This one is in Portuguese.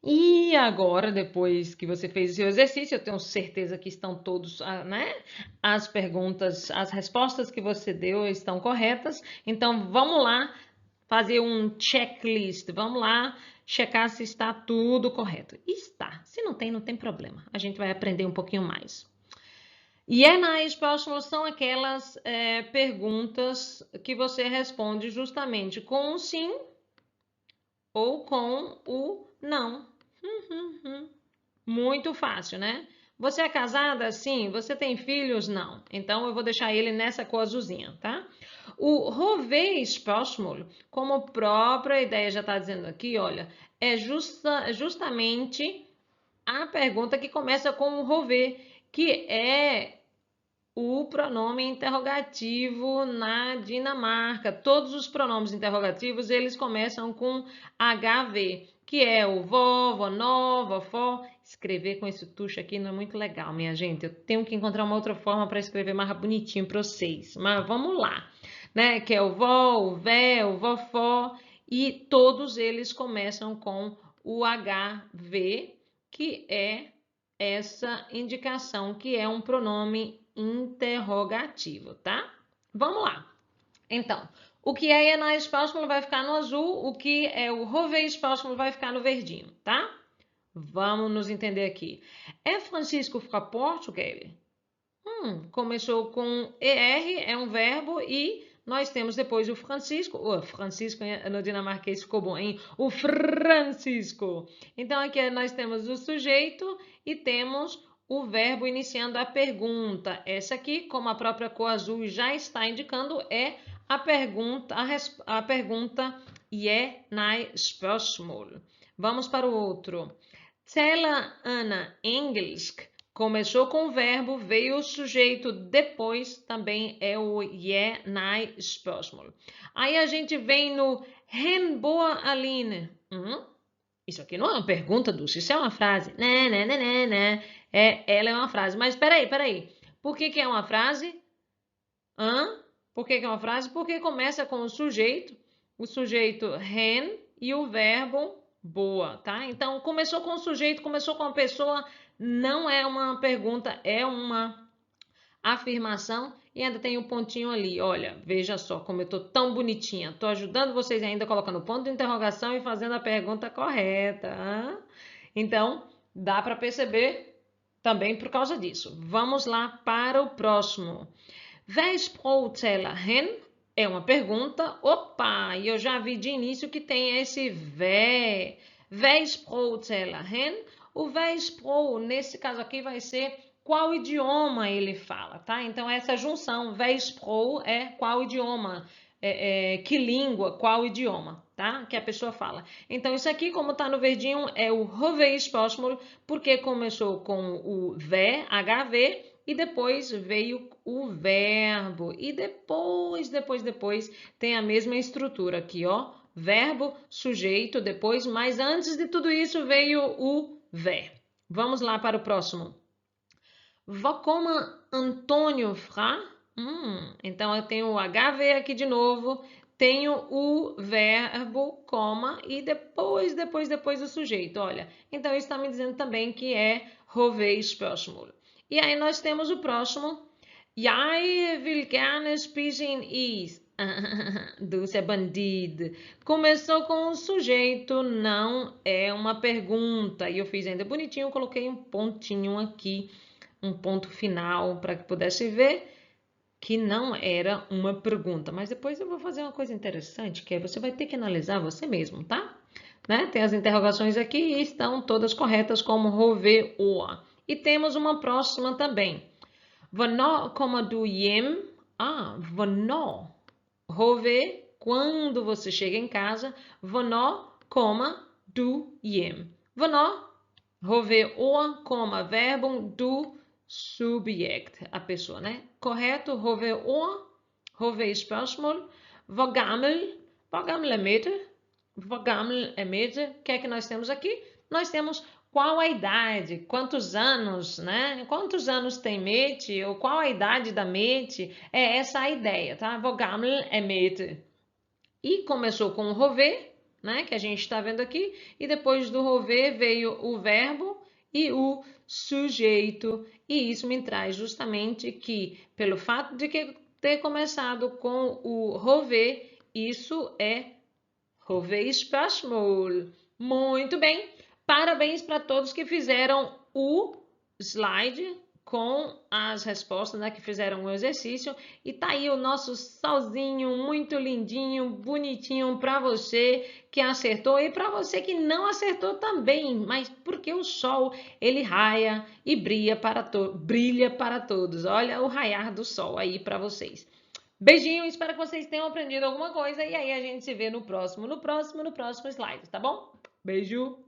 E agora, depois que você fez o seu exercício, eu tenho certeza que estão todos, né? As perguntas, as respostas que você deu estão corretas. Então, vamos lá fazer um checklist. Vamos lá checar se está tudo correto. Está. Se não tem, não tem problema. A gente vai aprender um pouquinho mais. E é mais próximos são aquelas perguntas que você responde justamente com o sim ou com o não. Muito fácil, né? Você é casada? Sim. Você tem filhos? Não. Então eu vou deixar ele nessa cor azulzinha, tá? O Rovês próximo, como a própria ideia já está dizendo aqui, olha, é justamente a pergunta que começa com o Rovê, que é o pronome interrogativo na Dinamarca. Todos os pronomes interrogativos, eles começam com HV, que é o vó, vó, vovó. Escrever com esse tucho aqui não é muito legal, minha gente. Eu tenho que encontrar uma outra forma para escrever mais bonitinho para vocês. Mas vamos lá, né? Que é o vó, o vé, o vovó, e todos eles começam com o HV, que é essa indicação que é um pronome interrogativo, tá? Vamos lá. Então, o que é Enais próximo vai ficar no azul, o que é o Rovês próximo vai ficar no verdinho, tá? Vamos nos entender aqui. É Francisco para Portugal? Começou com ER, é um verbo, e nós temos depois o Francisco. Francisco no dinamarquês ficou bom, hein? O Francisco. Então aqui nós temos o sujeito e temos o verbo iniciando a pergunta. Essa aqui, como a própria cor azul já está indicando, é a pergunta, a pergunta e é spørgsmål. Vamos para o outro. Tela Ana engelsk. Começou com o verbo, veio o sujeito, depois também é o nej spørgsmål. Aí a gente vem no hen boa Aline. Isso aqui não é uma pergunta, Dulce, isso é uma frase. Né. Ela é uma frase. Mas peraí. Por que é uma frase? Por que é uma frase? Porque começa com o sujeito hen e o verbo boa, tá? Então, começou com o sujeito, começou com a pessoa, não é uma pergunta, é uma afirmação e ainda tem um pontinho ali. Olha, veja só como eu tô tão bonitinha. Tô ajudando vocês ainda colocando ponto de interrogação e fazendo a pergunta correta. Então, dá para perceber também por causa disso. Vamos lá para o próximo. Wij sprotellen hen? É uma pergunta. Opa, e eu já vi de início que tem esse vé. Wij sprotellen hen? O wij spro, nesse caso aqui, vai ser qual idioma ele fala, tá? Então, essa junção, wij spro, é qual idioma, que língua, qual idioma, tá? Que a pessoa fala. Então, isso aqui, como tá no verdinho, é o Rovês próximo, porque começou com o vé, HV, e depois veio o verbo. E depois tem a mesma estrutura aqui, ó. Verbo, sujeito, depois, mas antes de tudo isso veio o vé. Vamos lá para o próximo. Vacoma Antônio Fra? Então eu tenho o HV aqui de novo, tenho o verbo, coma, e depois o sujeito. Olha, então isso está me dizendo também que é Rovês spørgsmål. E aí nós temos o próximo. Jeg vil gerne spise en is. Dulce é bandido. Começou com o sujeito, não é uma pergunta. E eu fiz ainda bonitinho, coloquei um pontinho aqui, um ponto final, para que pudesse ver que não era uma pergunta. Mas depois eu vou fazer uma coisa interessante, que é você vai ter que analisar você mesmo, tá? Né? Tem as interrogações aqui e estão todas corretas, como rover o. E temos uma próxima também. Hvornår kommer du hjem? Hvornår. Rover, quando você chega em casa. Hvornår kommer du hjem? Hvornår. Rover o, coma, verbo, du, subjekt, a pessoa, né? Correto? Rover o, rover spørgsmål. Hvor gammel er Mette? Hvor gammel é Mette? O que é que nós temos aqui? Nós temos qual a idade, quantos anos, né? Quantos anos tem Mette, ou qual a idade da Mette? É essa a ideia, tá? Hvor gammel é Mette? E começou com o rover, né? Que a gente está vendo aqui. E depois do rever veio o verbo e o sujeito. E isso me traz justamente que, pelo fato de ter começado com o rever, isso é Hoofdspørsmål. Muito bem. Parabéns para todos que fizeram o slide com as respostas, né, que fizeram o exercício. E tá aí o nosso solzinho muito lindinho, bonitinho para você que acertou e para você que não acertou também, mas porque o sol ele raia e brilha para todos. Olha o raiar do sol aí para vocês. Beijinho, espero que vocês tenham aprendido alguma coisa e aí a gente se vê no próximo slide, tá bom? Beijo!